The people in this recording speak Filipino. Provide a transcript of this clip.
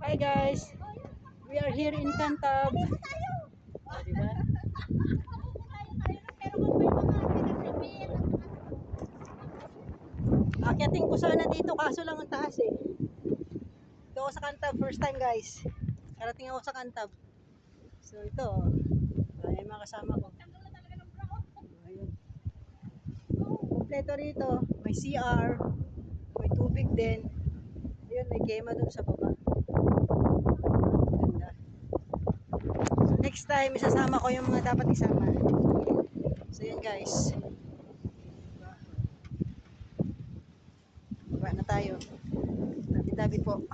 Hi guys, we are here in Cantab. Diba? Akyatin ko sana dito kaso lang ang taas eh. Ito ako sa Cantab, first time guys. Karating ako sa Cantab. So ito, ay mga kasama ko. Ayun. Kompleto rito, may CR, may tubig din. Ayun, may kema dun sa baba. Ganda. So next time, isasama ko yung mga dapat isama. So yun guys. Baba na tayo. Tabi-tabi po.